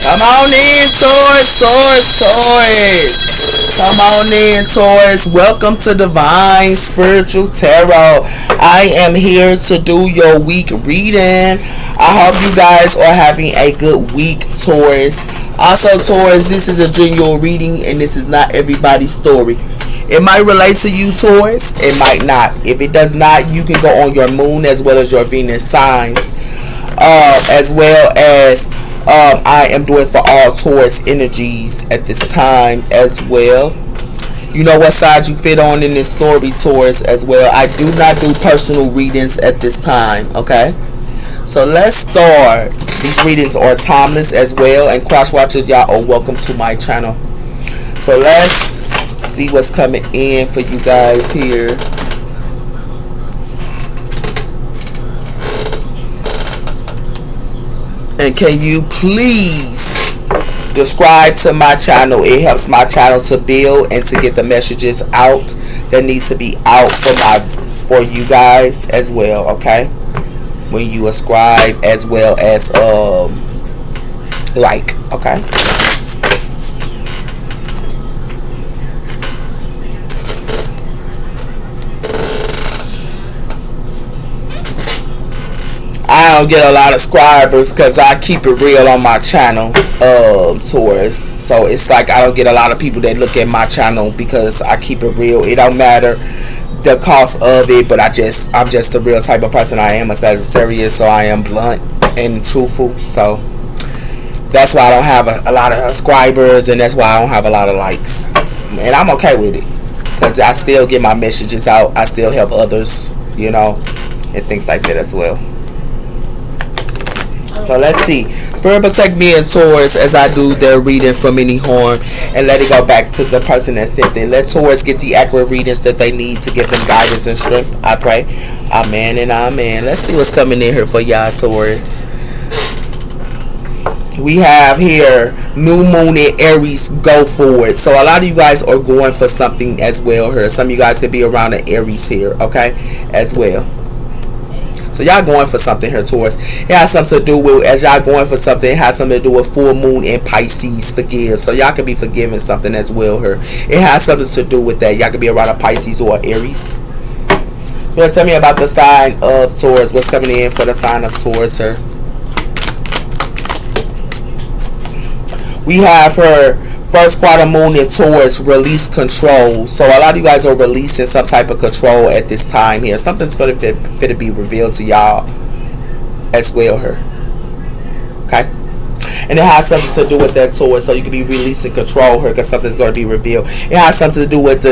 Come on in, Taurus, Taurus, Taurus. Come on in, Taurus. Welcome to Divine Spiritual Tarot. I am here to do your week reading. I hope you guys are having a good week, Taurus. Also, Taurus, this is a general reading and this is not everybody's story. It might relate to you, Taurus. It might not. If it does not, you can go on your moon as well as your Venus signs. As well as I am doing for all Taurus energies at this time as well. You know what side you fit on in this story, Taurus, as well. I do not do personal readings at this time, okay? So let's start. These readings are timeless as well, and cross watchers, y'all are welcome to my channel. So let's see what's coming in for you guys here. And can you please subscribe to my channel? It helps my channel to build and to get the messages out that need to be out for you guys as well, okay? When you subscribe as well as like, okay? I don't get a lot of subscribers because I keep it real on my channel, Taurus. So it's like I don't get a lot of people that look at my channel because I keep it real. It don't matter the cost of it, but I'm just the real type of person I am, a Sagittarius, so I am blunt and truthful. So that's why I don't have a lot of subscribers, and that's why I don't have a lot of likes. And I'm okay with it because I still get my messages out. I still help others, you know, and things like that as well. So let's see. Spirit protect me and Taurus as I do their reading from any harm, and let it go back to the person that sent it. Let Taurus get the accurate readings that they need to give them guidance and strength. I pray. Amen and amen. Let's see what's coming in here for y'all, Taurus. We have here new moon in Aries, go forward. So a lot of you guys are going for something as well here. Some of you guys could be around the Aries here, okay, as well. So y'all going for something here, Taurus. It has something to do with, as y'all going for something, it has something to do with full moon in Pisces, forgive. So y'all can be forgiving something as well here. It has something to do with that. Y'all can be around a Pisces or Aries. Well, tell me about the sign of Taurus. What's coming in for the sign of Taurus here? We have her first quarter moon in Taurus, release control. So a lot of you guys are releasing some type of control at this time here. Something's going to be revealed to y'all as well here. Okay? And it has something to do with that, Taurus. So you can be releasing control here because something's going to be revealed. It has something to do with the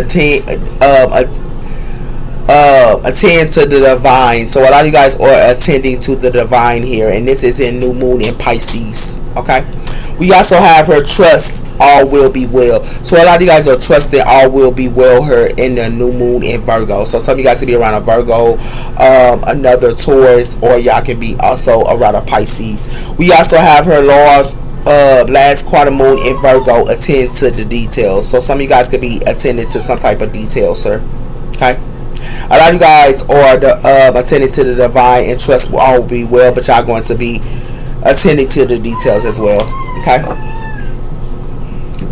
attend to the divine. So a lot of you guys are attending to the divine here. And this is in new moon in Pisces. Okay? We also have her trust all will be well. So a lot of you guys are trusting all will be well her in the new moon in Virgo. So some of you guys can be around a Virgo, another Taurus, or y'all can be also around a Pisces. We also have her last quarter moon in Virgo, attend to the details. So some of you guys could be attending to some type of details, sir. Okay? A lot of you guys are attending to the divine and trust will all be well, but y'all going to be attending to the details as well. Okay,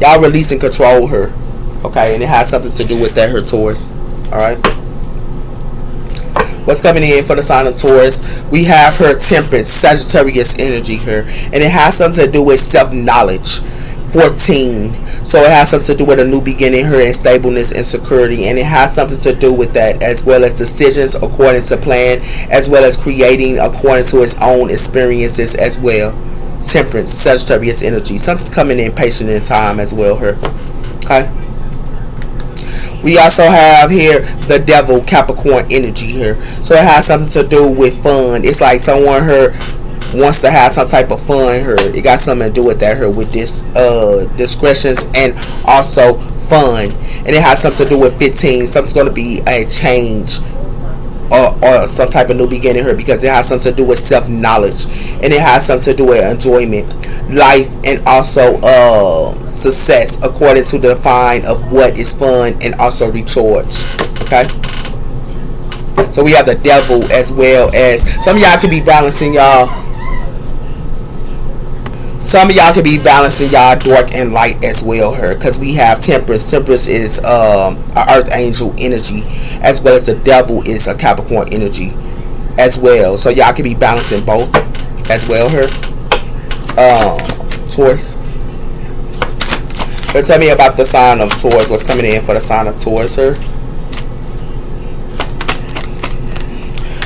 y'all releasing control her. Okay, and it has something to do with that, her Taurus. All right, what's coming in for the sign of Taurus? We have her temperance, Sagittarius energy here, and it has something to do with self-knowledge. 14. So it has something to do with a new beginning here, and stableness and security, and it has something to do with that, as well as decisions according to plan, as well as creating according to its own experiences as well. Temperance, Sagittarius energy. Something's coming in patient in time as well here. Okay. We also have here the devil, Capricorn energy here. So it has something to do with fun. It's like someone here wants to have some type of fun here. It got something to do with that here, with this discretions and also fun. And it has something to do with 15. Something's going to be a change or some type of new beginning here, because it has something to do with self-knowledge, and it has something to do with enjoyment, life, and also success according to the define of what is fun and also recharge. Okay, so we have the devil, as well as some of y'all could be balancing y'all Some of y'all could be balancing y'all dark and light as well here, because we have Temperance. Temperance is an earth angel energy, as well as the devil is a Capricorn energy as well. So y'all could be balancing both as well here. Taurus. But tell me about the sign of Taurus. What's coming in for the sign of Taurus here?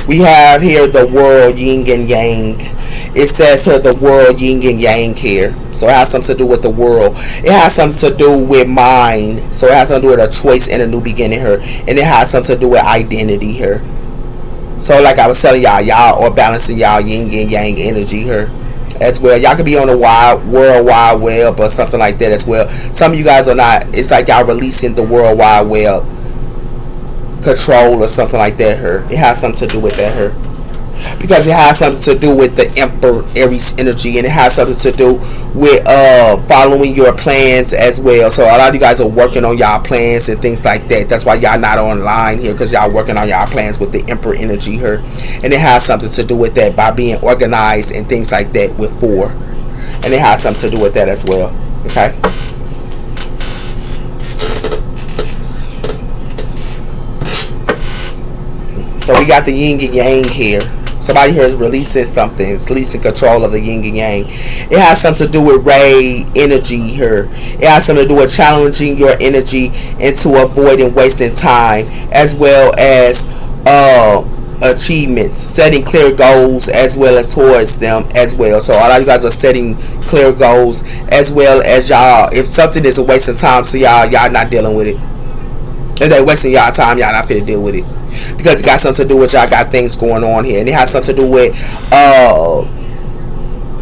We have here the world, yin and yang. It says here the world, yin and yang here. So it has something to do with the world. It has something to do with mind. So it has something to do with a choice and a new beginning here. And it has something to do with identity here. So like I was telling y'all, y'all are balancing y'all yin and yang energy here as well. Y'all could be on the world wide web or something like that as well. Some of you guys are not. It's like y'all releasing the world wide web control or something like that here. It has something to do with that here, because it has something to do with the Emperor Aries energy, and it has something to do with following your plans as well. So a lot of you guys are working on y'all plans and things like that. That's why y'all not online here, because y'all working on y'all plans with the Emperor energy here, and it has something to do with that by being organized and things like that with 4, and it has something to do with that as well. Okay. So we got the yin and yang here. Somebody here is releasing something. It's releasing control of the yin and yang. It has something to do with Ray energy here. It has something to do with challenging your energy into avoiding wasting time, as well as achievements, setting clear goals as well as towards them as well. So a lot of you guys are setting clear goals as well as y'all. If something is a waste of time, so y'all not dealing with it. If they wasting y'all time, y'all not finna deal with it. Because it got something to do with y'all got things going on here, and it has something to do with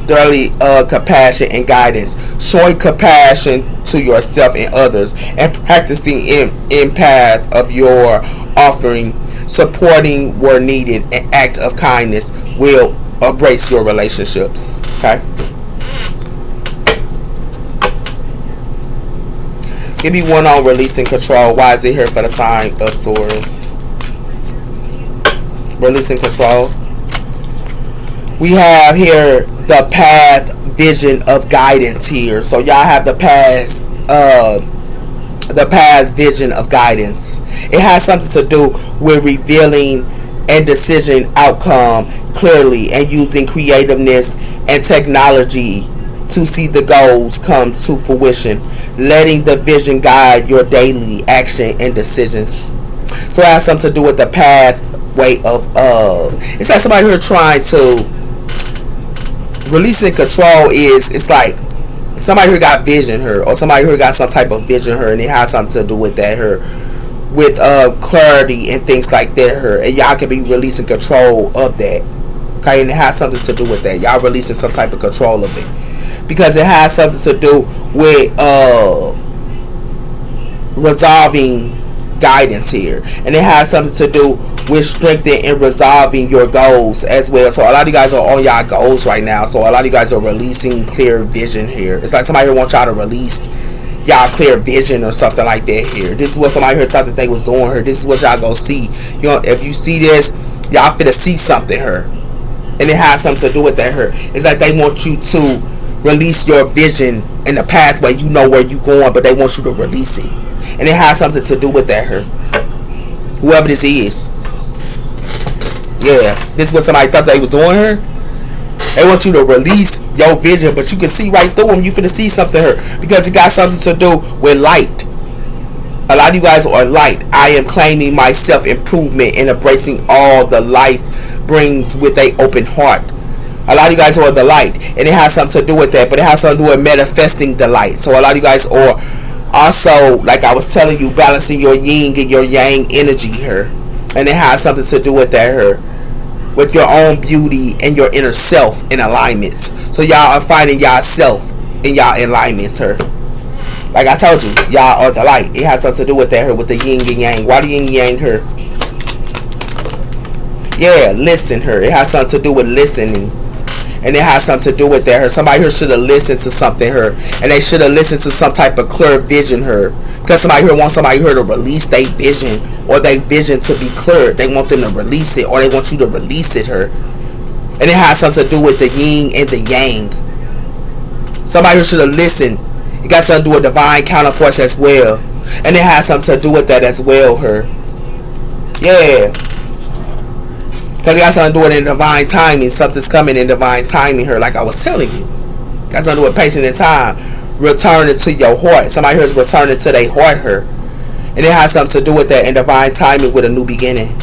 daily compassion and guidance, showing compassion to yourself and others, and practicing in path of your offering, supporting where needed, and acts of kindness will embrace your relationships. Okay. Give me one on releasing control. Why is it here for the sign of Taurus? Releasing control. We have here the path vision of guidance here. So y'all have the path vision of guidance. It has something to do with revealing and decision outcome clearly, and using creativeness and technology to see the goals come to fruition, letting the vision guide your daily action and decisions. So it has something to do with the pathway of it's like somebody here trying to releasing control. It's like somebody here got vision here, or somebody here got some type of vision here, and it has something to do with that here, with clarity and things like that here, and y'all can be releasing control of that. Okay, and it has something to do with that. Y'all releasing some type of control of it, because it has something to do with resolving guidance here, and it has something to do with strengthening and resolving your goals as well. So a lot of you guys are on y'all goals right now, so a lot of you guys are releasing clear vision here. It's like somebody here wants y'all to release y'all clear vision or something like that here. This is what somebody here thought that they was doing here. This is what y'all go see. You know, if you see this, y'all finna see something here, and it has something to do with that here. It's like they want you to release your vision in the pathway. You know where you going, but they want you to release it, and it has something to do with that here. Whoever this is, yeah, this is what somebody thought they was doing here. They want you to release your vision, but you can see right through them. You finna see something here, because it got something to do with light. A lot of you guys are light. I am claiming my self-improvement and embracing all the life brings with a open heart. A lot of you guys are the light, and it has something to do with that, but it has something to do with manifesting the light. So a lot of you guys are also, like I was telling you, balancing your yin and your yang energy here, and it has something to do with that here, with your own beauty and your inner self in alignments. So y'all are finding y'all self in y'all alignments here. Like I told you, y'all are the light. It has something to do with that here, with the yin and yang. Why the yin and yang here? Yeah, listen here. It has something to do with listening, and it has something to do with that here. Somebody here should have listened to something here, and they should have listened to some type of clear vision here, because somebody here wants somebody here to release their vision, or their vision to be clear. They want them to release it, or they want you to release it here, and it has something to do with the yin and the yang. Somebody who should have listened. It got something to do with divine counterparts as well. And it has something to do with that as well, her. Yeah. Because it got something to do with in divine timing. Something's coming in divine timing, her, like I was telling you. Got something to do with patience and time. Returning to your heart. Somebody here is returning to their heart, her. And it has something to do with that in divine timing with a new beginning.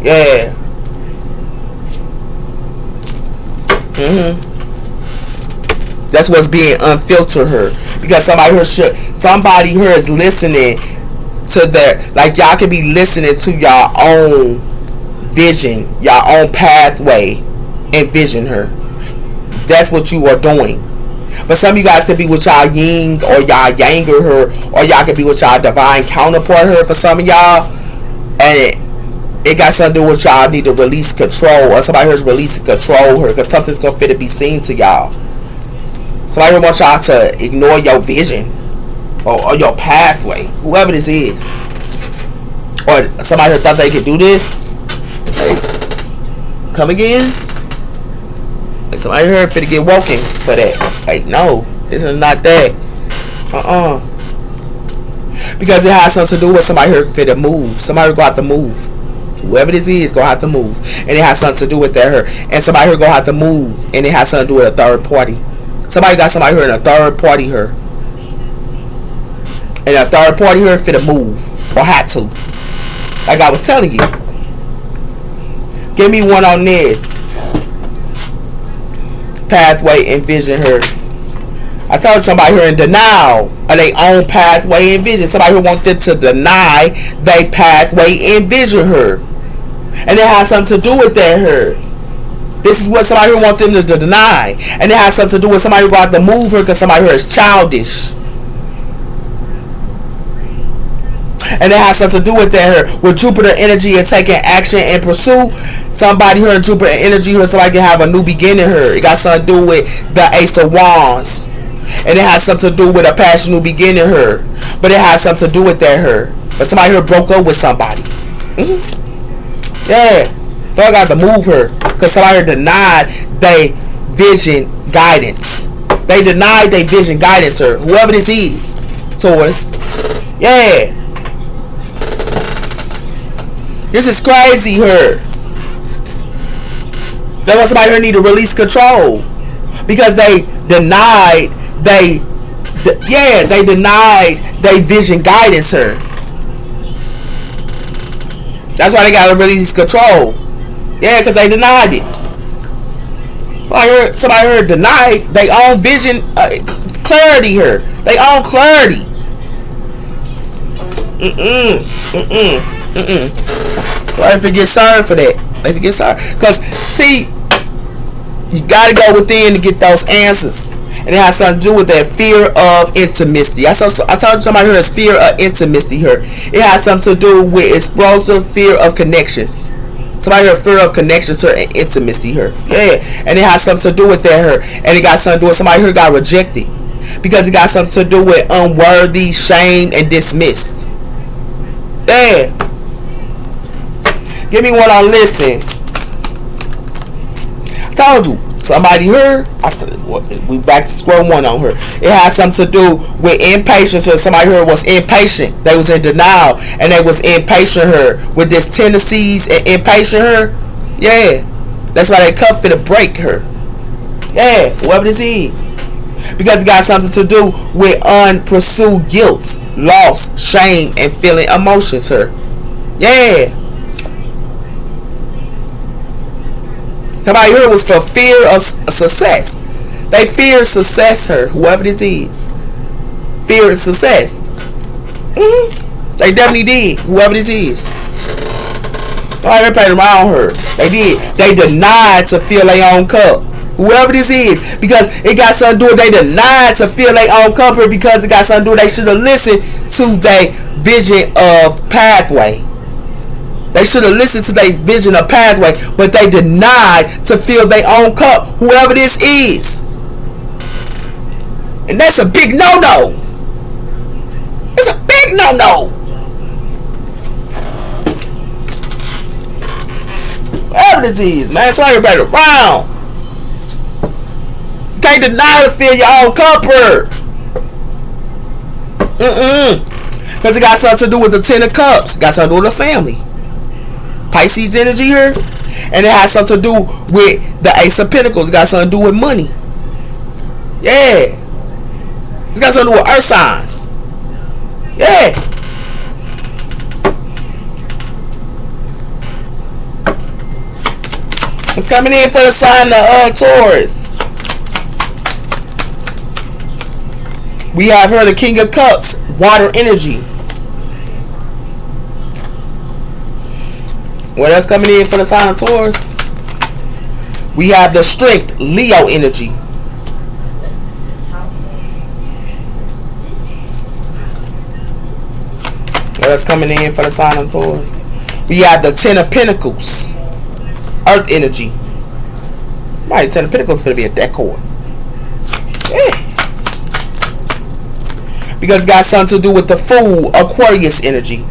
Yeah. That's what's being unfiltered, her. Because somebody here is listening to their, like y'all could be listening to your own vision, your own pathway, and vision, her. That's what you are doing. But some of you guys could be with y'all yin or y'all yanger, her, or y'all could be with y'all divine counterpart, her, for some of y'all. And it got something to do with y'all need to release control, or somebody here's releasing control, her, because something's gonna fit to be seen to y'all. Somebody wants y'all to ignore your vision or your pathway, whoever this is. Or somebody who thought they could do this. Hey, come again? Like somebody here finna get woken for that. Like, no, this is not that. Because it has something to do with somebody here finna move. Somebody who got to move. Whoever this is gonna have to move. And it has something to do with that her. And somebody here gonna have to move. And it has something to do with a third party. Somebody got somebody here in a third party here. And a third party here finna move. Or had to. Like I was telling you. Give me one on this. Pathway and vision here. I told somebody here in denial of their own pathway and vision. Somebody who wants them to deny their pathway and vision her. And it has something to do with that her. This is what somebody who wants them to deny. And it has something to do with somebody who wants to move her because somebody here is childish. And it has something to do with that her. With Jupiter energy and taking action and pursue. Somebody here in Jupiter energy here, somebody can have a new beginning here. It got something to do with the Ace of Wands. And it has something to do with a passion new beginning her. But it has something to do with that her. But somebody here broke up with somebody. Yeah. So I got to move her. Because somebody here denied their vision guidance. They denied their vision guidance her. Whoever this is. Taurus. Yeah. This is crazy her. That's why somebody here need to release control. Because they denied they denied their vision guidance her. That's why they gotta release control. Yeah, because they denied it. Somebody heard denied their own vision clarity here. They own clarity. Well, if it gets sorry for that. If it gets sorry. Because see, you gotta go within to get those answers. And it has something to do with that fear of intimacy. I told somebody here that's fear of intimacy here. It has something to do with explosive fear of connections. Somebody here fear of connections here and intimacy here. Yeah. And it has something to do with that here. And it got something to do with somebody here got rejected. Because it got something to do with unworthy, shame, and dismissed. Yeah. Give me one on listen. I told you. Somebody here, we back to square one on her. It has something to do with impatience. So somebody here was impatient. They was in denial. And they was impatient her. With this tendencies and impatient her. Yeah. That's why they cuff it to break her. Yeah. Whoever this is. Because it got something to do with unpursued guilt, loss, shame, and feeling emotions her. Yeah. Somebody here was for fear of success. They fear success her, whoever this is. Fear of success. They definitely did, whoever this is. Somebody played around her. They did. They denied to fill their own cup. Whoever this is. Because it got something to do with they denied to fill their own cup here because it got something to do with they should have listened to their vision of pathway. They should have listened to their vision of pathway, but they denied to fill their own cup, whoever this is. And that's a big no-no. It's a big no-no. Whoever this is, man, it's like everybody around. can't deny to feel your own cup her. Because it got something to do with the Ten of Cups. It got something to do with the family. Pisces energy here. And it has something to do with the Ace of Pentacles. It got something to do with money. Yeah. It's got something to do with earth signs. Yeah. It's coming in for the sign of Taurus. We have her, the King of Cups, water energy. What else coming in for the sign of Taurus? We have the Strength, Leo energy. What else coming in for the sign of Taurus? We have the Ten of Pentacles, Earth energy. Somebody, Ten of Pentacles is going to be a decor. Yeah. Because it got something to do with the Fool, Aquarius energy.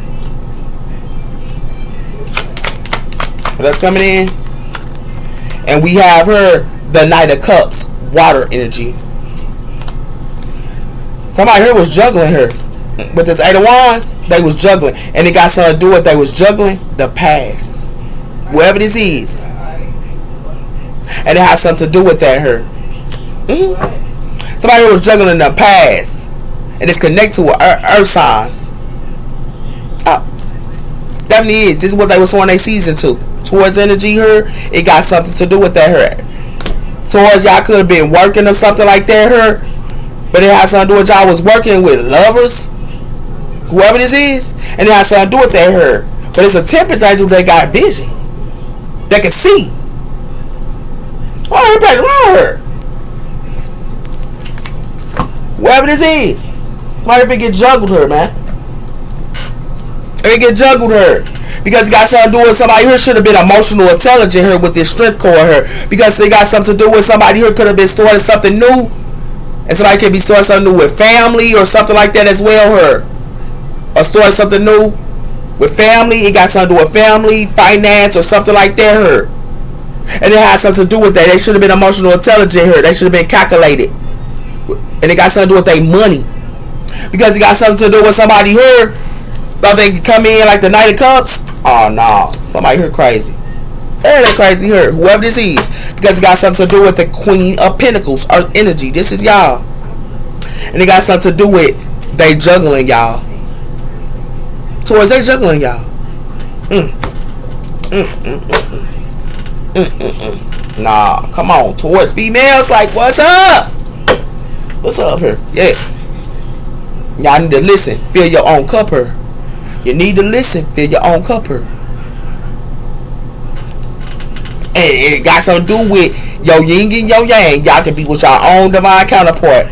That's coming in. And we have her, the Knight of Cups, water energy. Somebody here was juggling her. With this Eight of Wands, they was juggling. And it got something to do with they was juggling the past. Whoever this is. And it has something to do with that her. Somebody here was juggling the past. And it's connected to earth signs. Definitely is. This is what they was on their season to. Taurus energy here. It got something to do with that her. Taurus, y'all could have been working or something like that her. But it has something to do with y'all was working with lovers. Whoever this is. And it has something to do with that her. But it's a temperature angel that got vision. That can see. Oh, everybody around her. Whoever this is. Somebody if it get juggled her, man. If it get juggled her. Because it got something to do with somebody here should have been emotional intelligent here with this strength core here. Because they got something to do with somebody here could have been starting something new. And somebody could be starting something new with family or something like that as well her. Or starting something new with family. It got something to do with family, finance or something like that her. And it has something to do with that. They should have been emotional intelligent here. They should have been calculated. And it got something to do with their money. Because it got something to do with somebody here. Thought they could come in like the Knight of Cups. Oh no. Somebody here crazy. Hey, they crazy here. Whoever this is. Because it got something to do with the Queen of Pentacles. Earth energy. This is y'all. And it got something to do with they juggling y'all. Taurus, they juggling y'all. Nah, come on. Taurus females like, what's up? What's up here? Yeah. Y'all need to listen. Fill your own cup here. You need to listen. Fill your own cup here. And it got something to do with your yin and your yang. Y'all can be with your own divine counterpart.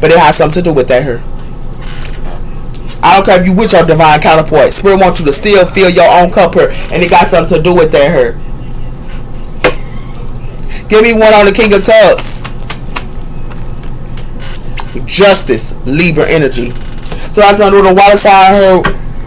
But it has something to do with that here. I don't care if you with your divine counterpart. Spirit wants you to still fill your own cup here. And it got something to do with that here. Give me one on the King of Cups. Justice, Libra energy. So that's something to do with the water side her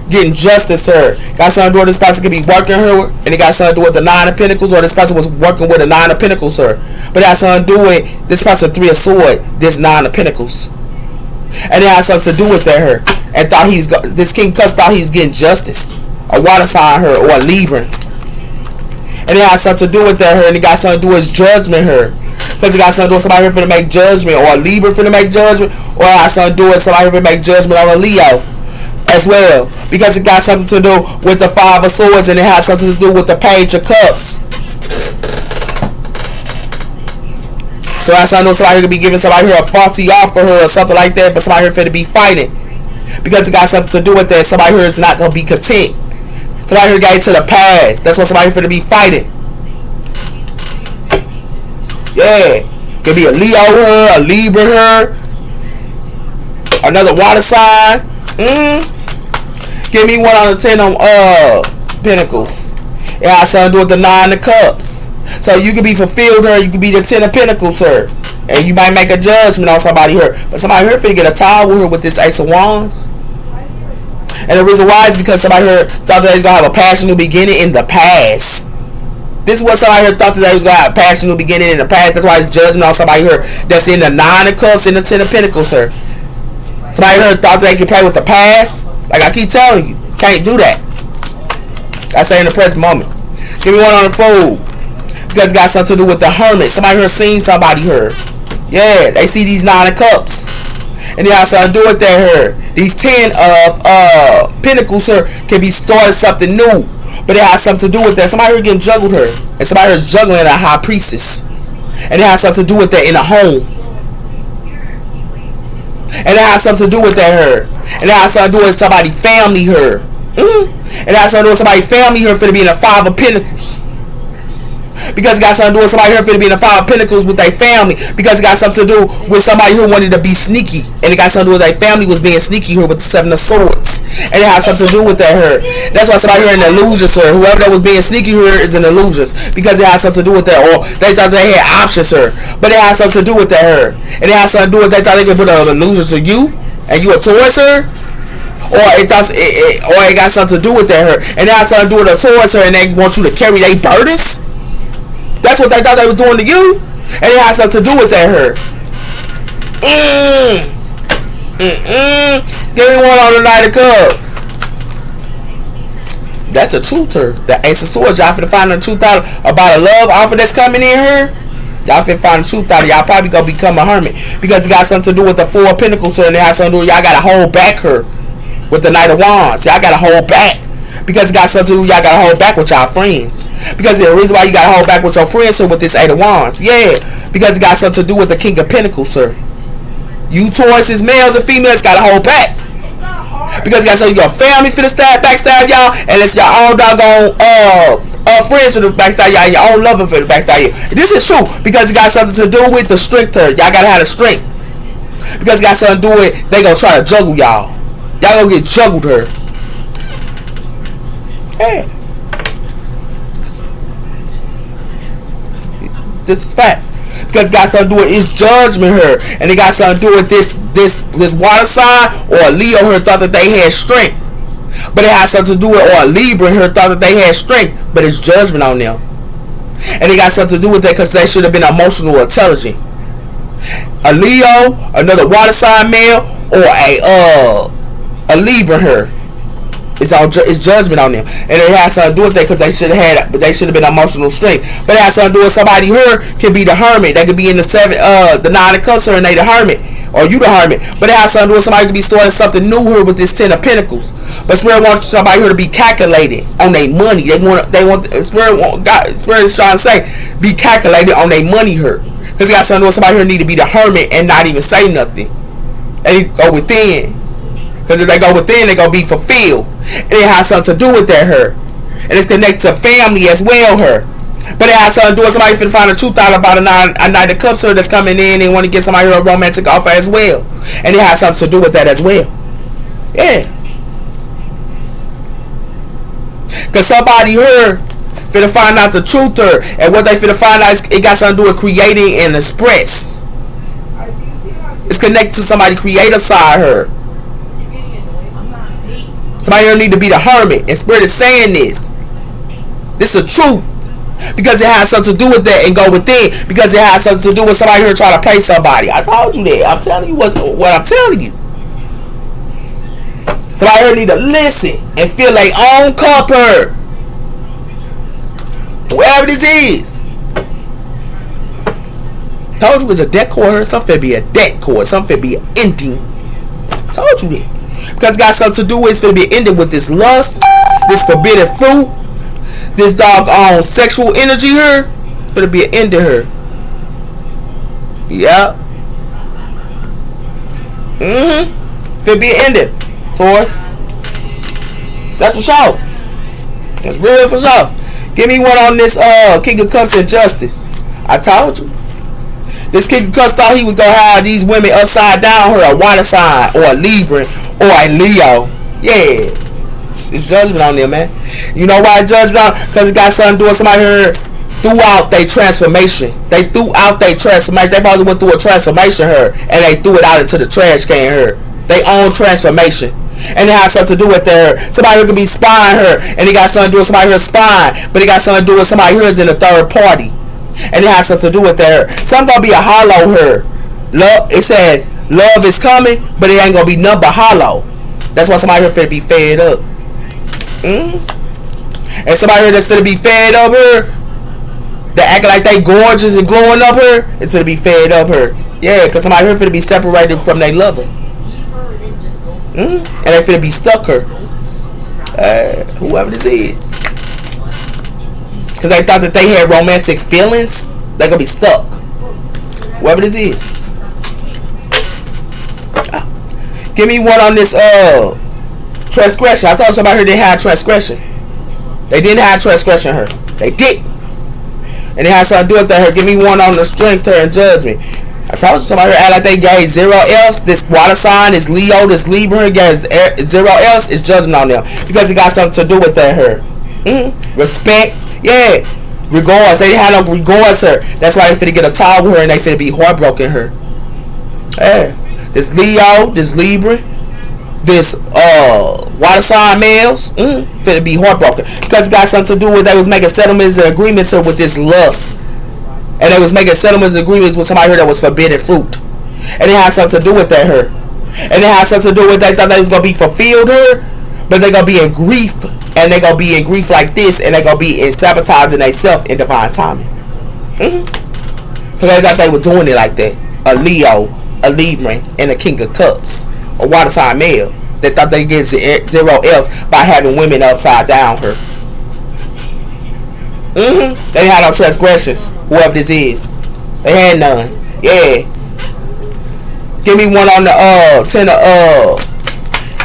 getting justice her. Got something to do with this person could be working her. And it got something to do with the Nine of Pentacles. Or this person was working with the Nine of Pentacles her. But it has something to do with this person Three of Swords. This Nine of Pentacles. And it has something to do with that her. And thought he's this King of Cups thought he was getting justice. A water sign her or a Libra. And it has something to do with that her. And it got something to do with his judgment her. Because it got something to do with somebody here finna make judgment. Or a Libra finna make judgment. Or it got something to do with somebody here finna make judgment on a Leo. As well. Because it got something to do with the Five of Swords. And it has something to do with the Page of Cups. So that's something somebody could be giving somebody here a faulty offer her or something like that. But somebody here finna be fighting. Because it got something to do with that. Somebody here is not going to be content. Somebody here got into the past. That's what somebody here finna be fighting. Yeah. Could be a Leo her, a Libra her, another water sign. Give me one on the 10 on Pentacles. It has something to do with the Nine of Cups. So you could be fulfilled her, you could be the 10 of Pentacles her. And you might make a judgment on somebody here. But somebody here finna get a towel with her with this Ace of Wands. And the reason why is because somebody here thought they was gonna have a passionate beginning in the past. This is what somebody here thought that they was gonna have a passion new beginning in the past. That's why it's judgment on somebody here that's in the 9 of cups and the 10 of pentacles here. Somebody here thought that they could play with the past. Like I keep telling you, can't do that. I say in the present moment. Give me one on the fold. Because it got something to do with the hermit. Somebody here seen somebody here. Yeah, they see these 9 of cups. And they have something to do with that here. These 10 of pentacles here can be started something new. But it has something to do with that. Somebody here getting juggled her. And somebody here is juggling a high priestess. And it has something to do with that in a home. And it has something to do with that her. And it has something to do with somebody family her. And it has something to do with somebody family here for to be in the 5 of pentacles. Because it got something to do with somebody here for to be in the 5 of pentacles with their family. Because it got something to do with somebody who wanted to be sneaky. And it got something to do with their family was being sneaky here with the 7 of swords. And it has something to do with that here. That's why somebody here in the illusions here. Whoever that was being sneaky here is in illusions. Because it has something to do with that. Or they thought they had options here. But it has something to do with that here. And it has something to do with they thought they could put illusions to you. And you a Taurus here. Or it got something to do with that here. And it has something to do with a Taurus here. And they want you to carry their burdens. That's what they thought they was doing to you. And it has something to do with that her. Give me one on the Knight of Cups. That's the truth her. The Ace of Swords. Y'all finna find the truth out about a love offer that's coming in here. Y'all finna find the truth out of y'all probably gonna become a hermit. Because it got something to do with the 4 of Pentacles her. And it has something to do with y'all gotta hold back her. With the Knight of Wands. Y'all gotta hold back. Because it got something to do, y'all gotta hold back with y'all friends. Because the reason why you gotta hold back with your friends, sir, with this 8 of Wands. Yeah. Because it got something to do with the King of Pentacles, sir. You Tauruses, males and females, gotta hold back. Because it got something your family finna backstab y'all, and it's your own doggone friends for the backstab y'all, and your own lover for the backstab you. This is true. Because it got something to do with the strength, sir. Y'all gotta have the strength. Because it got something to do with they gonna try to juggle y'all. Y'all gonna get juggled her. Yeah. This is facts. Because it got something to do with its judgment here. And it got something to do with this water sign or a Leo here thought that they had strength. But it has something to do with, or a Libra here thought that they had strength, but it's judgment on them. And it got something to do with that because they should have been emotional or intelligent. A Leo, another water sign male, or a Libra here. It's judgment on them, and it has something to do with that because they should have been emotional strength. But it has something to do with somebody here can be the hermit. They could be in the 9 of Cups here and they the hermit, or you the hermit. But it has something to do with somebody could be starting something new here with this 10 of Pentacles. But Spirit wants somebody here to be calculated on their money. Spirit is trying to say be calculated on their money here because it got something to do with somebody here need to be the hermit and not even say nothing. They go within. Because if they go within, they're going to be fulfilled. And it has something to do with that her. And it's connected to family as well her. But it has something to do with somebody finna find the truth out about a Knight of Cups her that's coming in and want to get somebody a romantic offer as well. And it has something to do with that as well. Yeah. Because somebody here finna find out the truth her. And what they finna find out is it got something to do with creating and express. It's connected to somebody creative side her. Somebody here need to be the hermit. And Spirit is saying this. This is the truth. Because it has something to do with that and go within. Because it has something to do with somebody here trying to play somebody. I told you that. I'm telling you what I'm telling you. Somebody here need to listen and feel their own cup here. Wherever this is. Told you it's a deck cord here. Something be a deck cord. Something be an ending. Told you that. Because it got something to do with it's going to be ended with this lust, this forbidden fruit, this doggone sexual energy here. It's going to be an end to her. Yeah. It's going to be an ending, Taurus. That's for sure. That's real for sure. Give me one on this King of Cups and Justice. I told you. This King of Cups thought he was going to have these women upside down her, a water sign, or a Libra, or a Leo. Yeah. It's judgment on them, man. You know why it's judgment on? Because it got something to do with somebody here throughout their transformation. They threw out their transformation. They probably went through a transformation here, and they threw it out into the trash can here. They own transformation. And it has something to do with her. Somebody who could be spying her, and it got something to do with somebody her spying, but it got something to do with somebody who is in a third party, and it has something to do with her. Something gonna be a hollow her. Love. It says love is coming, but it ain't gonna be nothing but hollow. That's why somebody here finna be fed up. And somebody here that's finna be fed up here, that acting like they gorgeous and glowing up here, is finna be fed up here. Yeah, because somebody here finna be separated from their lover. And they finna be stuck her. Whoever this is. Because they thought that they had romantic feelings. They gonna be stuck. Whoever this is. Give me one on this transgression. I told somebody here they had transgression. They didn't have transgression her. They did. And it has something to do with that her. Give me one on the strength her and judgment. I told you somebody act like they gave 0 else. This water sign, this Leo, this Libra, gave 0 else. Is judgment on them because it got something to do with that her. Respect, yeah. Regards, they had no regards her. That's why they finna get a tie with her and they finna be heartbroken her. Yeah, this Leo, this Libra, this water sign males, finna be heartbroken because it got something to do with they was making settlements and agreements her with this lust. And they was making settlements and agreements with somebody here that was forbidden fruit. And it has something to do with that her. And it has something to do with they thought they was going to be fulfilled her. But they going to be in grief. And they going to be in grief like this. And they going to be in sabotaging themselves in divine timing. Because they thought they were doing it like that. A Leo, a Libra, and a King of Cups. A water sign male. They thought they get 0 else by having women upside down her. They had no transgressions. Whoever this is, they had none. Yeah. Give me one on the 10 of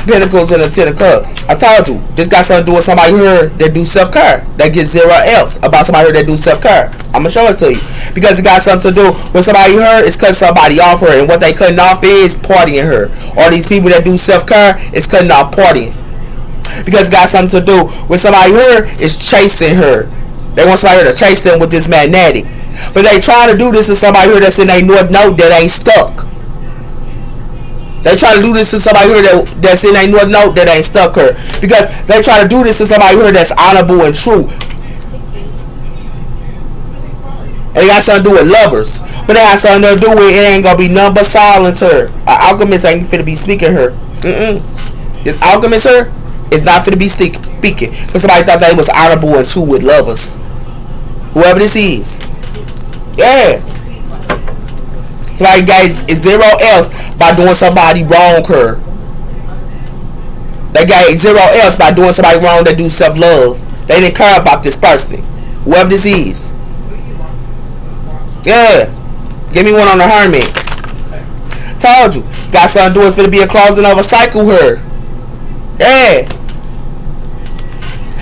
Pentacles and the 10 of Cups. I told you this got something to do with somebody here that do self care. That gets 0 else about somebody here that do self care. I'm gonna show it to you because it got something to do with somebody here is cutting somebody off her, and what they cutting off is partying her. All these people that do self care is cutting off partying because it got something to do with somebody here is chasing her. They want somebody here to chase them with this magnetic. But they trying to do this to somebody here that's in a north node that ain't stuck. They try to do this to somebody here that's in a north node that ain't stuck her. Because they try to do this to somebody here that's honorable and true. And it got something to do with lovers. But it has something to do with it ain't gonna be none but silence her. An alchemist ain't finna be speaking her. This alchemist her is not finna be speaking. Because somebody thought that it was honorable and true with lovers. Whoever this is. Yeah. Somebody guys is 0 else by doing somebody wrong her. They got 0 else by doing somebody wrong that do self-love. They didn't care about this person. Whoever this is. Yeah. Give me one on the hermit. Told you. Got something to do with it's finna be a closing of a cycle here. Yeah.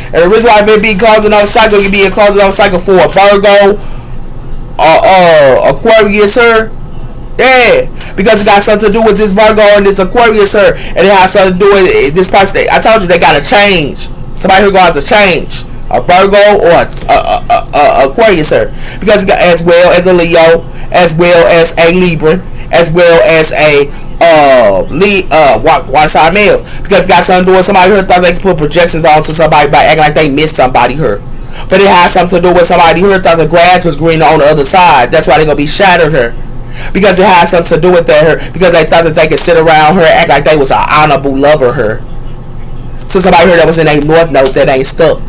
And the reason why if it be closing of a cycle, it can be a closing of a cycle for a Virgo or Aquarius her. Yeah. Because it got something to do with this Virgo and this Aquarius her. And it has something to do with this person. I told you they gotta change. Somebody who gonna have to change. A Virgo or a Aquarius her. Because as well as a Leo, as well as a Libra, as well as a water sign males, because it got something to do with somebody who thought they could put projections onto somebody by acting like they missed somebody here. But it has something to do with somebody who thought the grass was greener on the other side. That's why they're gonna be shattered her. Because it has something to do with that her. Because they thought that they could sit around her and act like they was an honorable lover her. So somebody here that was in a north node that ain't stuck.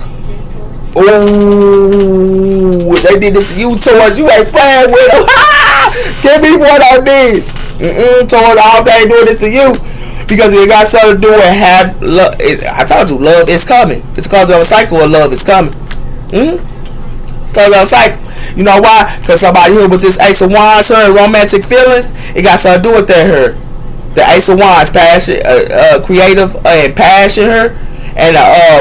Ooh, they did this to you, Taurus. You ain't playing with them. Give me one on this. Taurus, all they ain't doing this to you. Because it got something to do with have love. I told you, love is coming. It's because of a cycle of love is coming. It's because of a cycle. You know why? Because somebody here with this Ace of Wands, her romantic feelings, it got something to do with that her. The Ace of Wands, passion, creative and passion her. And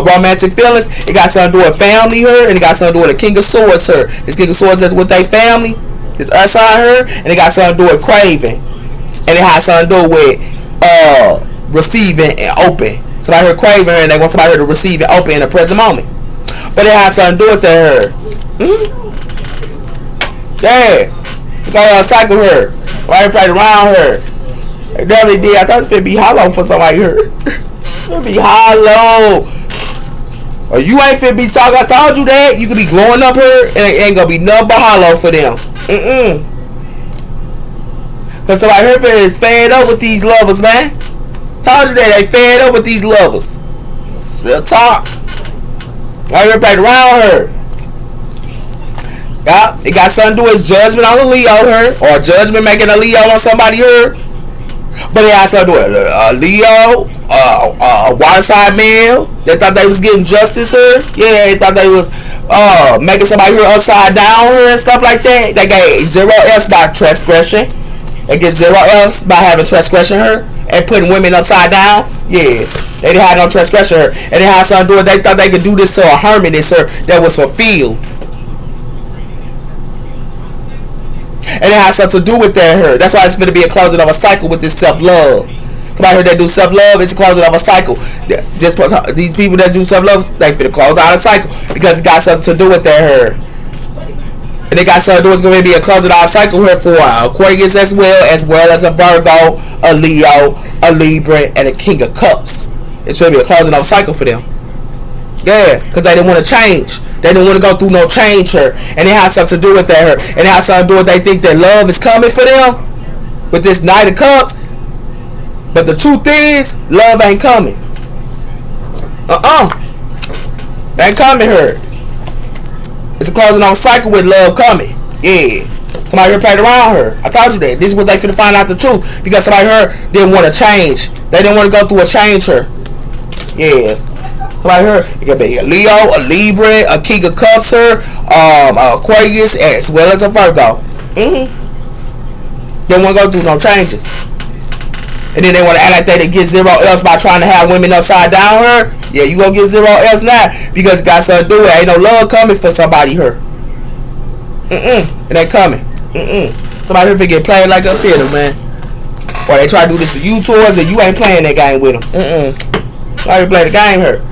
romantic feelings, it got something to do with family her, and it got something to do with the King of Swords her. This King of Swords that's with their family, this Earth sign her, and it got something to do with craving, and it has something to do with receiving and open. Somebody here craving her, and they want somebody here to receive and open in the present moment. But it has something to do with that her. Yeah, it's going to cycle her. Why they played around her? They definitely did. I thought it was going to be hollow for somebody here. It'll be hollow. Or you ain't finna be talking. I told you that. You could be glowing up here and it ain't gonna be nothing but hollow for them. Cause somebody here is fed up with these lovers, man. Told you that they fed up with these lovers. It's real talk. I heard played around her. Yeah, it got something to do with judgment on a Leo her, or judgment making a Leo on somebody her. But it had something to do with a Leo, a water side male. They thought they was getting justice her. Yeah, they thought they was making somebody here upside down her and stuff like that. They got 0 else by transgression. They get 0 else by having transgression her and putting women upside down. Yeah, they didn't have no transgression her, and it had something to do with they thought they could do this to a harmony her that was fulfilled. And it has something to do with that her. That's why it's going to be a closing of a cycle with this self-love. Somebody heard that do self-love, it's a closing of a cycle. These people that do self-love, they finna close out a cycle because it got something to do with that her. And it got something to do with it's going to be a closing out cycle here for Aquarius as well as a Virgo, a Leo, a Libra, and a King of Cups. It's going to be a closing out cycle for them. Yeah, because they didn't want to change. They didn't want to go through no change her. And it has something to do with that her. And it has something to do with they think that love is coming for them with this Knight of Cups. But the truth is, love ain't coming. It ain't coming her. It's a closing on cycle with love coming. Yeah. Somebody here played around her. I told you that. This is what they finna find out the truth. Because somebody here didn't want to change. They didn't want to go through a change her. Yeah. Somebody here, it could be a Leo, a Libra, a King of Cups her, Aquarius, as well as a Virgo. They want to go through no changes. And then they want to act like they didn't get 0 else by trying to have women upside down her. Yeah, you gonna get 0 else now because it got something to do with it. Ain't no love coming for somebody here. It ain't coming. Somebody here get played like a fiddle, man. Or they try to do this to you towards and you ain't playing that game with them. Why you play the game here?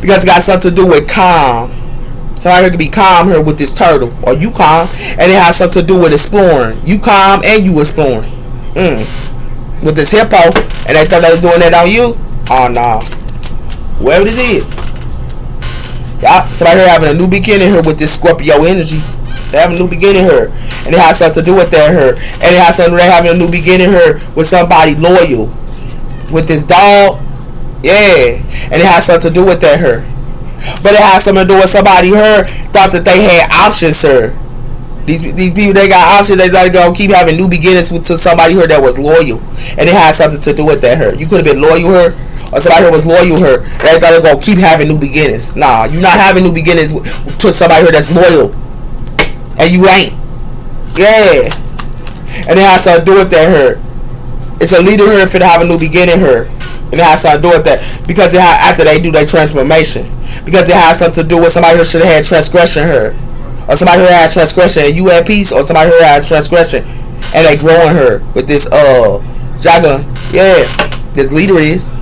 Because it got something to do with calm. Somebody here could be calm here with this turtle. Or you calm. And it has something to do with exploring. You calm and you exploring. With this hippo. And they thought they was doing that on you. Oh no. Whoever this is. Yeah. Somebody here having a new beginning here with this Scorpio energy. They have a new beginning here. And it has something to do with that here. And it has something to do with having a new beginning here with somebody loyal. With this dog. Yeah, and it has something to do with that her. But it has something to do with somebody her thought that they had options her. These people, they got options. They gotta go keep having new beginnings to somebody her that was loyal. And it has something to do with that her. You could have been loyal her, or somebody here was loyal her. They thought they gonna keep having new beginnings. Nah, you're not having new beginnings to somebody here that's loyal. And you ain't. Yeah. And it has something to do with that her. It's a leader here for to have a new beginning her. And it has something to do with that. Because after they do their transformation. Because it has something to do with somebody who should have had transgression her. Or somebody who had transgression and you at peace. Or somebody who has transgression and they growing her with this juggling. Yeah. This leader is.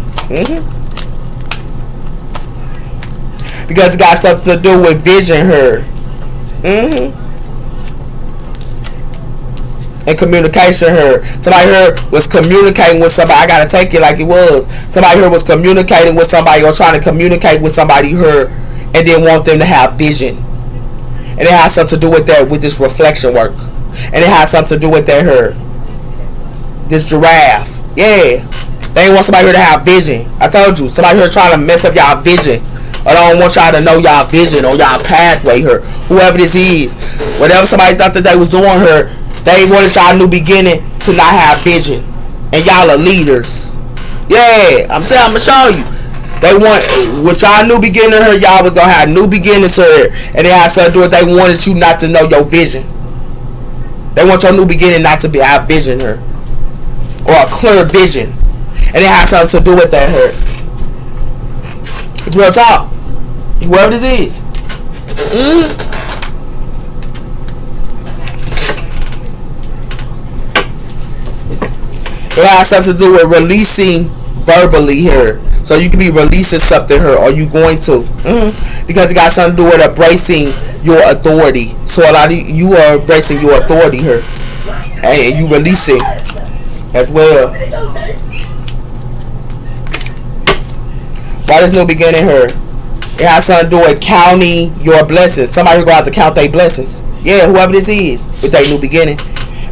Because it got something to do with vision her. And communication her. Somebody here was communicating with somebody. I gotta take it like it was. Somebody here was communicating with somebody or trying to communicate with somebody here and didn't want them to have vision. And it has something to do with that with this reflection work. And it has something to do with that here. This giraffe. Yeah. They ain't want somebody here to have vision. I told you. Somebody here trying to mess up y'all vision. I don't want y'all to know y'all vision or y'all pathway here. Whoever this is. Whatever somebody thought that they was doing here. They wanted y'all new beginning to not have vision. And y'all are leaders. Yeah, I'm going to show you. They want, with y'all new beginning here, y'all was going to have new beginnings here. And it has something to do with they wanted you not to know your vision. They want your new beginning not to be have vision here. Or a clear vision. And it has something to do with that here. It's real talk. Whoever this is. It has something to do with releasing verbally here. So you can be releasing something here, or you going to. Because it got something to do with embracing your authority. So a lot of you are embracing your authority here. And you releasing as well. Why this new beginning here? It has something to do with counting your blessings. Somebody here going to have to count their blessings. Yeah, whoever this is with their new beginning.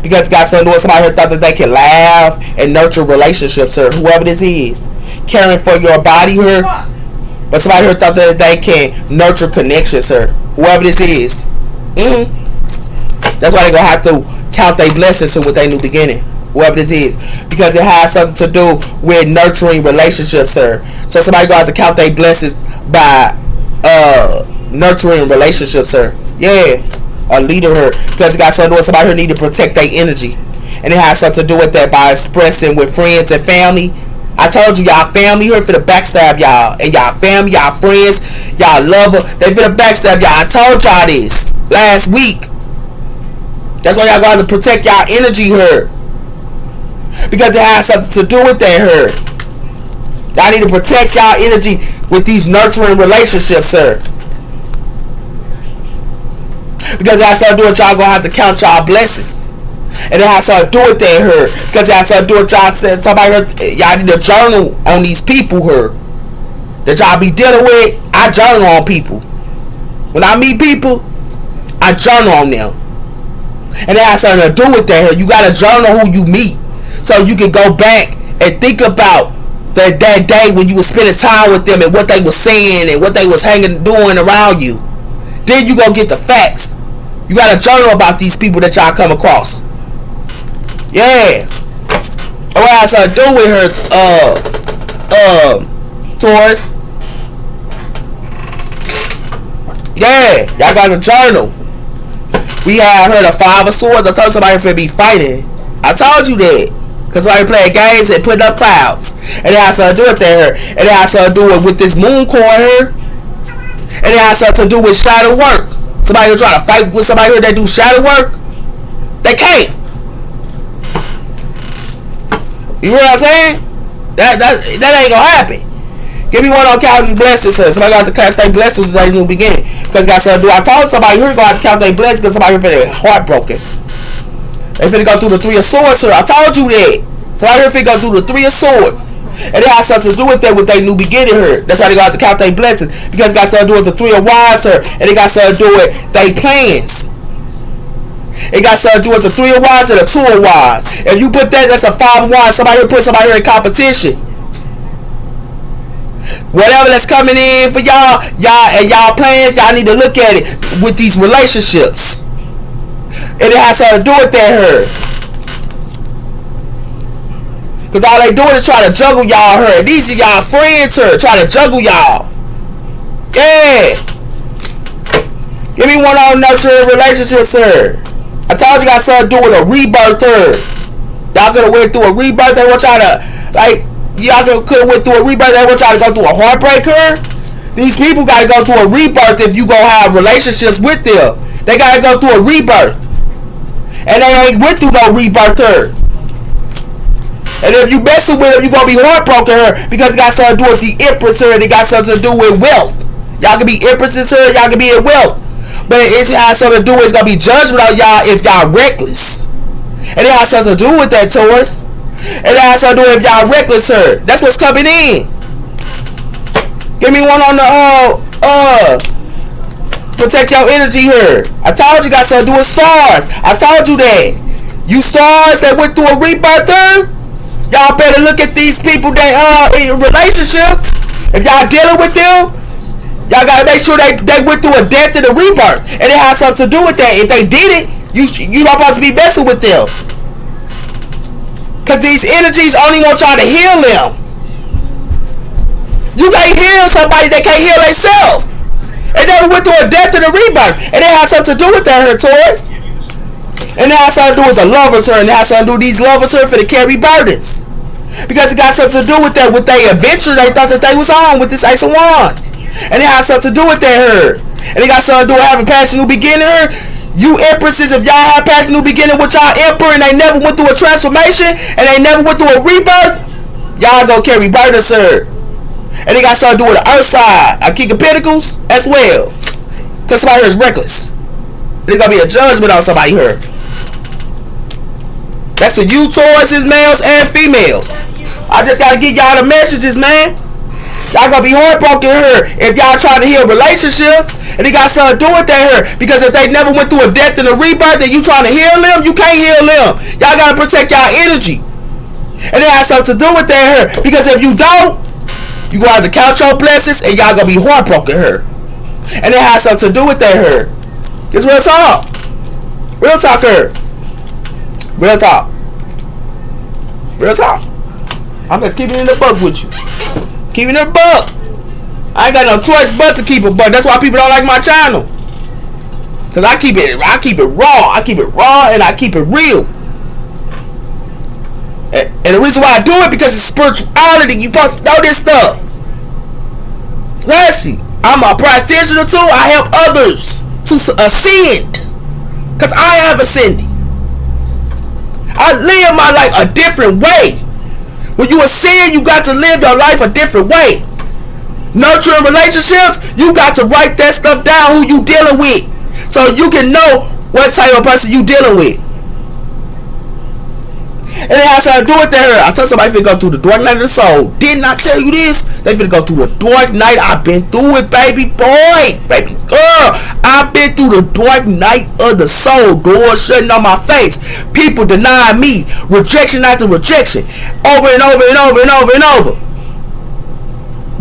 Because it got something to do with somebody here thought that they can laugh and nurture relationships here. Whoever this is. Caring for your body here. But somebody here thought that they can nurture connections here. Whoever this is. That's why they're going to have to count their blessings with their new beginning. Whoever this is. Because it has something to do with nurturing relationships, sir. So somebody going to have to count their blessings by nurturing relationships, sir. Yeah. A leader here. Because it got something to do with somebody who need to protect their energy. And it has something to do with that by expressing with friends and family. I told you, y'all family here for the backstab y'all. And y'all family, y'all friends, y'all lover, they for the backstab y'all. I told y'all this last week. That's why y'all got to protect y'all energy here. Because it has something to do with that here. Y'all need to protect y'all energy with these nurturing relationships, sir. Because it has something to do with y'all gonna have to count y'all blessings. And it has something to do with that here. Because it has something to do with y'all said somebody heard, y'all need to journal on these people here that y'all be dealing with. I journal on people. When I meet people, I journal on them. And it has something to do with that here. You gotta journal who you meet. So you can go back and think about that day when you was spending time with them and what they was saying and what they was doing around you. Then you go get the facts. You gotta journal about these people that y'all come across. Yeah. And what has to do with her, Taurus? Yeah, y'all got a journal. We have her the 5 of Swords. I told somebody for be fighting. I told you that. Because somebody playing games and putting up clouds. And it has something to do with that. And it has something to do with this moon core here. And it has something to do with shadow work. Somebody who try to fight with somebody here that do shadow work, they can't. You know what I'm saying? That ain't gonna happen. Give me one on counting blessings, sir. Somebody got to count their blessings at the new beginning. Because got something to do. I told somebody you're gonna have to count their blessings because somebody here finna heartbroken. They finna go through the 3 of Swords, sir. I told you that. Somebody here finna go through the 3 of Swords. And it has something to do with that with their new beginning here. That's why they got to count their blessings. Because it got something to do with the 3 of Wands here. And it got something to do with their plans. It got something to do with the 3 of Wands and the 2 of Wands. If you put that, that's a 5 of Wands. Somebody here put somebody here in competition. Whatever that's coming in for y'all and y'all plans, y'all need to look at it with these relationships. And it has something to do with that here. Because all they doing is try to juggle y'all her. These are y'all friends her. Try to juggle y'all. Yeah. Give me one on nurturing relationships her. I told you got something to do with a rebirth her. Y'all could have went through a rebirth. They want y'all to, like, y'all could have went through a rebirth. They want y'all to go through a heartbreak her. These people got to go through a rebirth if you gonna have relationships with them. They got to go through a rebirth. And they ain't went through no rebirth her. And if you messing with them, you gonna be heartbroken her because it got something to do with the Empress her and it got something to do with wealth. Y'all can be Empresses her, y'all can be in wealth. But it has something to do with it's gonna be judgment on y'all if y'all reckless. And it has something to do with that, Taurus. And it has something to do with if y'all reckless her. That's what's coming in. Give me one on the protect your energy here. I told you got something to do with stars. I told you that. You stars that went through a rebirth there. Y'all better look at these people that in relationships. If y'all dealing with them, y'all gotta make sure they went through a death and a rebirth. And it has something to do with that. If they did it, you don't supposed to be messing with them. Cause these energies only want y'all to heal them. You can't heal somebody that can't heal themselves. They never went through a death and a rebirth. And it has something to do with that here, Taurus. And it has something to do with the lovers her. And it has something to do with these lovers her for to carry burdens. Because it got something to do with that. With their adventure they thought that they was on with this Ace of Wands. And it has something to do with that her. And it got something to do with having passion new beginning her. You Empresses, if y'all have passion new beginning with y'all Emperor and they never went through a transformation and they never went through a rebirth, y'all gonna carry burdens her. And it got something to do with the earth side. A King of Pentacles as well. Because somebody here is reckless. There's gonna be a judgment on somebody here. That's for you Tauruses, males and females. I just gotta give y'all the messages, man. Y'all gonna be heartbroken here if y'all trying to heal relationships, and it got something to do with that here. Because if they never went through a death and a rebirth, and you trying to heal them, you can't heal them. Y'all gotta protect y'all energy, and it has something to do with that here. Because if you don't, you gonna have to count your blessings, and y'all gonna be heartbroken here, and it has something to do with that here. It's real talk, real talk here, real talk, real talk. I'm just keeping it in the book with you. Keeping it a buck. I ain't got no choice but to keep it buck. That's why people don't like my channel. Cause I keep it raw. I keep it raw and I keep it real. And the reason why I do it because it's spirituality. You supposed to know this stuff. Let's see. I'm a practitioner too. I help others to ascend. Cause I have ascended. I live my life a different way. When you ascend, you got to live your life a different way. Nurturing relationships, you got to write that stuff down, who you dealing with, so you can know what type of person you dealing with. And it has something to do with that. I told somebody finna go through the dark night of the soul. Didn't I tell you this? They finna go through the dark night. I've been through it, baby boy, baby girl. I've been through the dark night of the soul. Doors shutting on my face. People denying me. Rejection after rejection. Over and over and over and over and over.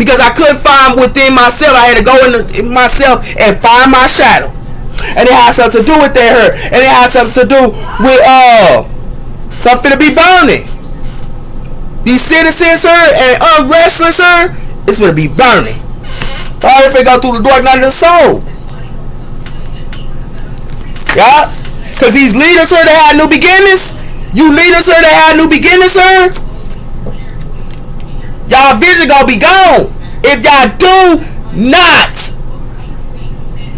Because I couldn't find within myself. I had to go in myself and find my shadow. And it has something to do with that hurt. And it has something to do with something to be burning. These citizens, sir, and unrestless, sir, it's gonna be burning. So I finna go through the dark night of the soul. Yeah? Cause these leaders, sir, they had new beginnings. You leaders, sir, they had new beginnings, sir. Y'all vision gonna be gone if y'all do not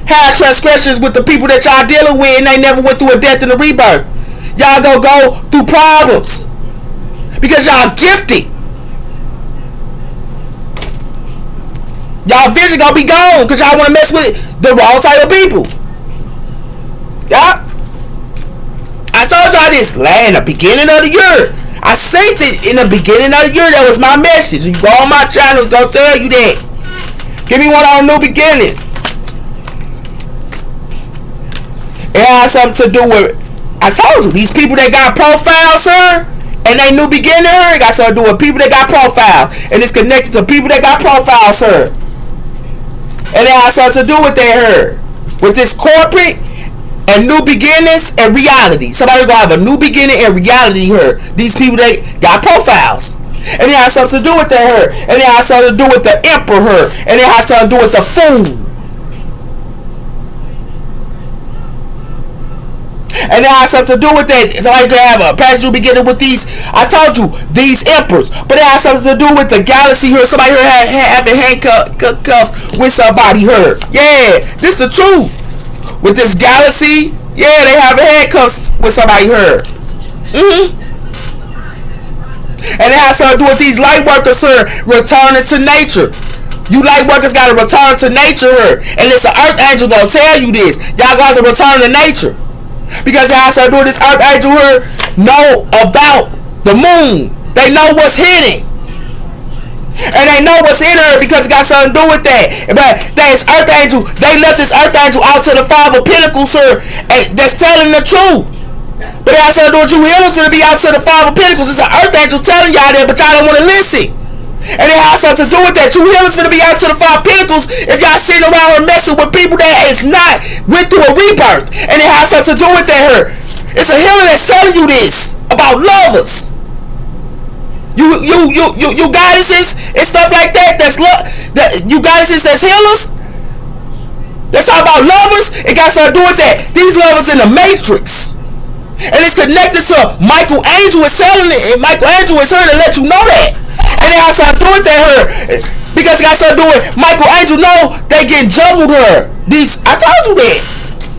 have transgressions with the people that y'all dealing with and they never went through a death and a rebirth. Y'all gonna go through problems because y'all gifted. Y'all vision gonna be gone because y'all wanna mess with the wrong type of people. Yeah? I told y'all this in the beginning of the year. I said it in the beginning of the year. That was my message. You go on my channel, it's gonna tell you that. Give me one on new beginnings. It has something to do with, I told you, these people that got profiles, sir, and they new beginner, it got something to do with people that got profiles. And it's connected to people that got profiles, sir. And it has something to do with that, her. With this corporate and new beginnings and reality. Somebody gonna have a new beginning and reality here. These people that got profiles. And it has something to do with that her. And it has something to do with the emperor. And it has something to do with the fool. And it has something to do with that. Somebody could have a past due beginning with these. I told you, these emperors. But it has something to do with the galaxy here. Somebody here having handcuffs with somebody here. Yeah, this is the truth. With this galaxy, yeah, they have handcuffs with somebody here. And it has something to do with these light workers here returning to nature. You light workers gotta return to nature here. And it's an earth angel gonna tell you this. Y'all gotta return to nature. Because it has to do with this earth angel here know about the moon. They know what's hidden. And they know what's in her because it got something to do with that. But this earth angel, they left this earth angel out to the five of pentacles, sir, and that's telling the truth. But it has something to do with you healers to be out to the five of pentacles. It's an earth angel telling y'all that, but y'all don't want to listen. And it has something to do with that. You healers to be out to the five pentacles if y'all sitting around and messing with people that is not went through a rebirth. And it has something to do with that her. It's a healer that's telling you this about lovers. You goddesses and stuff like that. That's love. You goddesses that's healers. That's all about lovers. It got something to do with that. These lovers in the matrix. And it's connected to Michael Angel is telling it. And Michael Angel is here to let you know that. And it has something to do with that her. Because it got something to do with Michael Angel know they getting juggled her. I told you that.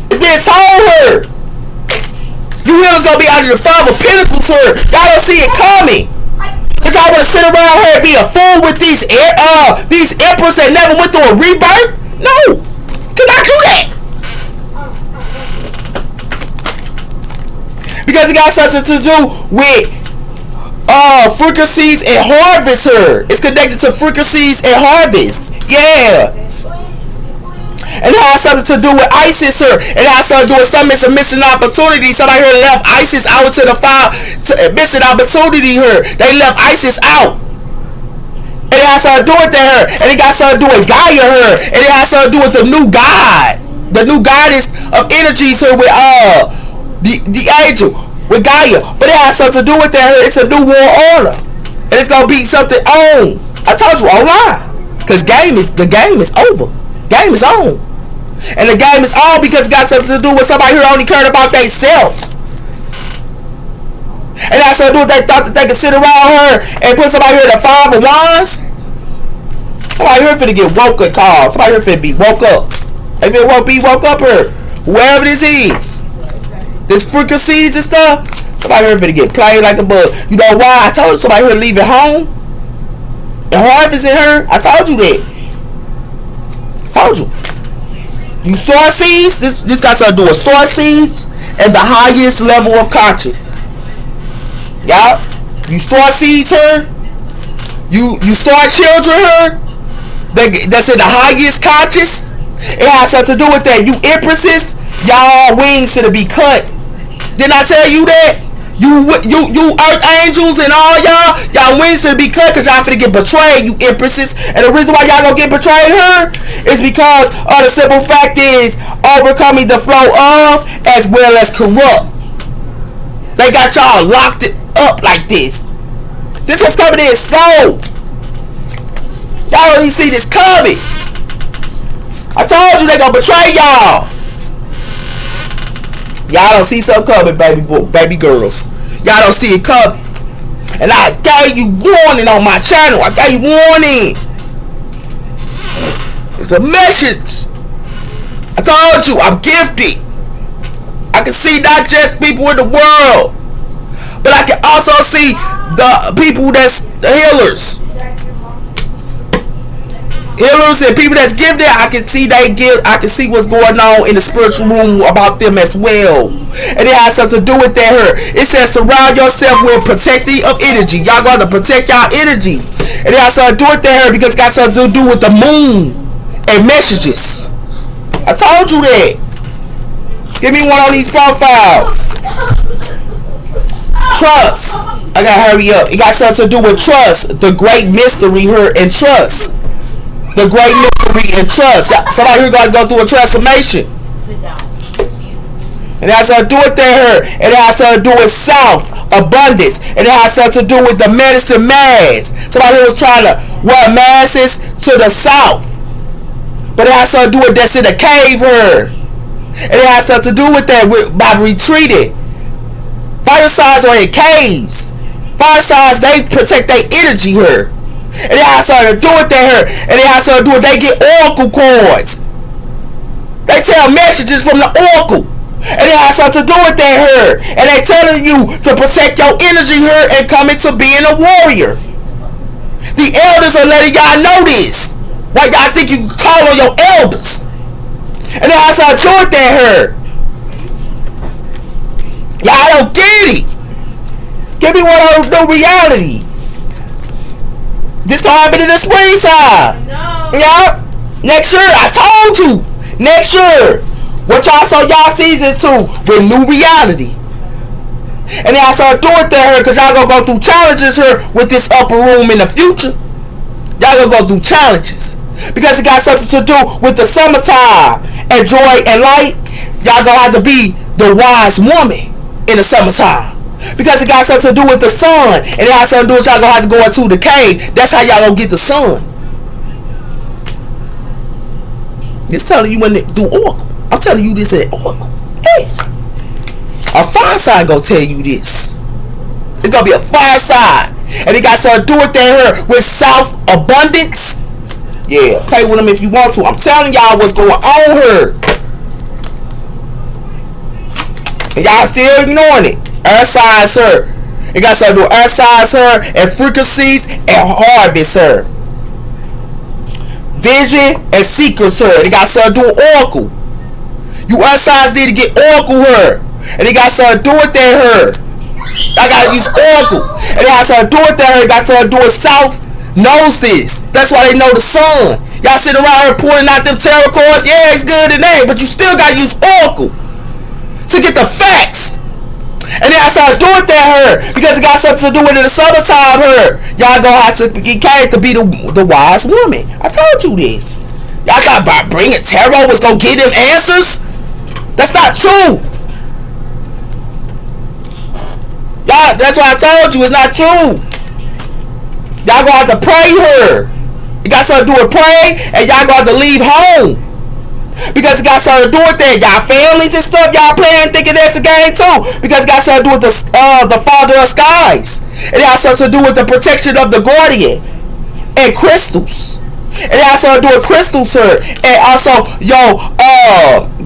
It's being told her. You healers gonna be out of the five of pentacles her. Y'all don't see it coming. Cause y'all wanna sit around here and be a fool with these emperors that never went through a rebirth? No. Cannot do that. Because it got something to do with frequencies and harvest her. It's connected to frequencies and harvest. Yeah. And it has something to do with ISIS her. It has something to do with something. It's a missing opportunity. Somebody here left ISIS out into the fire. Missing opportunity her. They left ISIS out. And it has something to do with her. And it got something to do with Gaia her. And it has something to do with the new God. The new goddess of energies here with the angel. With Gaia. But it has something to do with that her. It's a new world order. And it's gonna be something on. I told you online. Cause the game is over. Game is on. And the game is on because it got something to do with somebody who only cared about themselves. And that's something to do with they thought that they could sit around her and put somebody here in the 5 of Wands. Somebody here finna get woke up called. Somebody here finna be woke up. If it won't be woke up here, whoever this is. This frequencies and stuff. Somebody here finna get played like a bug. You know why? I told you somebody here to leave it home. The harvest in her. I told you that. Told you. You star seeds. This got something to do with star seeds and the highest level of conscious. Y'all. You star seeds her. You star children her. That's in the highest conscious. It has something to do with that. You empresses. Y'all wings finna be cut. Didn't I tell you that? You earth angels and all y'all wings finna be cut because y'all finna get betrayed, you empresses. And the reason why y'all gonna get betrayed her is because the simple fact is overcoming the flow of as well as corrupt. They got y'all locked it up like this. This was coming in slow. Y'all don't even see this coming. I told you they gonna betray y'all. Y'all don't see something coming, baby girls. Y'all don't see it coming. And I gave you warning on my channel. I gave you warning. It's a message. I told you, I'm gifted. I can see not just people in the world, but I can also see the people that's the healers. Healers and people that's gifted, I can see what's going on in the spiritual room about them as well. And it has something to do with that. It says surround yourself with protecting of energy. Y'all gotta protect y'all energy. And it has something to do with that because it got something to do with the moon and messages. I told you that. Give me one of these profiles. Trust. I gotta hurry up. It got something to do with trust. The great mystery here and trust. The great mystery and trust. Somebody here got to go through a transformation. Sit down. And it has something to do with that. And it has something to do with south abundance. And it has something to do with the medicine mask. Somebody here was trying to wear masks to the south. But it has something to do with that's in a cave here. And it has something to do with that by retreating. Fire signs are in caves. Fire signs, they protect their energy here. And it has something to do with that. And it has something to do with they get oracle cards. They tell messages from the oracle. And it has something to do with that. And they telling you to protect your energy here and come into being a warrior. The elders are letting y'all know this. Why y'all think you can call on your elders? And it has something to do with that. Y'all don't get it. Give me one of the reality. This time in the springtime. No. Yeah. Next year, I told you. Next year. What y'all saw y'all season 2 with new reality. And y'all start doing that here because y'all gonna go through challenges here with this upper room in the future. Y'all gonna go through challenges. Because it got something to do with the summertime and joy and light. Y'all gonna have to be the wise woman in the summertime. Because it got something to do with the sun. And it has something to do with y'all gonna have to go into the cave. That's how y'all gonna get the sun. It's telling you when they do oracle. I'm telling you this at oracle. Hey. A fire sign gonna tell you this. It's gonna be a fire sign. And it got something to do with that here with self abundance. Yeah, play with them if you want to. I'm telling y'all what's going on here. And y'all still ignoring it. Earth signs, sir. It got something to do with earth signs, sir, and frequencies and harvest, sir. Vision and secret, sir. It got something to do with oracle. You earth signs need to get oracle, her. And it got something to do with that, her. Y'all gotta use Oracle. And it has something to do with that. It got something to do with South knows this. That's why they know the sun. Y'all sitting around here pointing out them tarot cards. Yeah, it's good and that, but you still gotta use Oracle to get the facts. And it has something to do with that her. Because it got something to do with it in the summertime her. Y'all gonna have to get Kate to be the wise woman. I told you this. Y'all thought by bringing tarot was gonna give them answers? That's not true. Y'all, that's why I told you it's not true. Y'all gonna have to pray her. It got something to do with pray, and y'all gonna have to leave home. Because it got something to do with that. Y'all families and stuff, y'all playing thinking that's a game too. Because it got something to do with the Father of Skies. It has something to do with the protection of the guardian and crystals. It has something to do with crystals, sir. And also,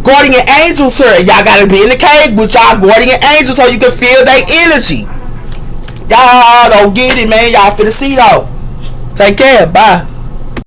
guardian angels, sir. Y'all gotta be in the cave with y'all guardian angels so you can feel their energy. Y'all don't get it, man. Y'all finna see though. Take care. Bye.